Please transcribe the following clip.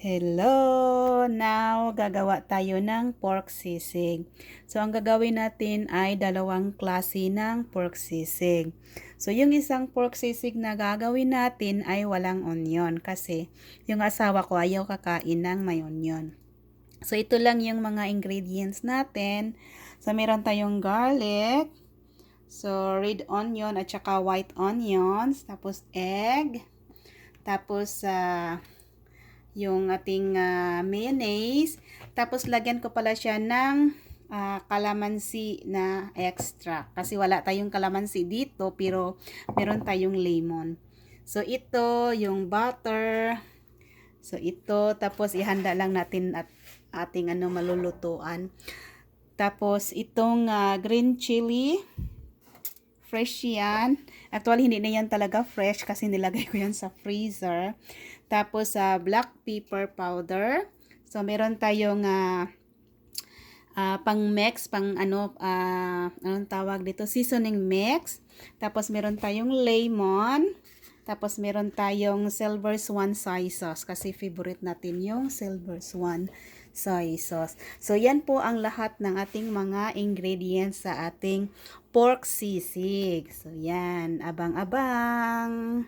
Hello! Now, gagawa tayo ng pork sisig. So, ang gagawin natin ay dalawang klase ng pork sisig. So, yung isang pork sisig na gagawin natin ay walang onion kasi yung asawa ko ayaw kakain ng may onion. So, ito lang yung mga ingredients natin. So, meron tayong garlic, so red onion at saka white onions, tapos egg, tapos yung ating mayonnaise. Tapos lagyan ko pala siya ng kalamansi na extra. Kasi wala tayong kalamansi dito pero meron tayong lemon. So ito yung butter. So ito tapos ihanda lang natin at ating malulutuan. Tapos itong green chili. Fresh yan. Actually, hindi na yan talaga fresh kasi nilagay ko yan sa freezer. Tapos, black pepper powder. So, meron tayong pang-mix, anong tawag dito? Seasoning mix. Tapos, meron tayong lemon. Tapos, meron tayong Silver Swan soy sauce kasi favorite natin yung Silver Swan soy sauce. So, yan po ang lahat ng ating mga ingredients sa ating pork sisig. So, yan. Abang-abang!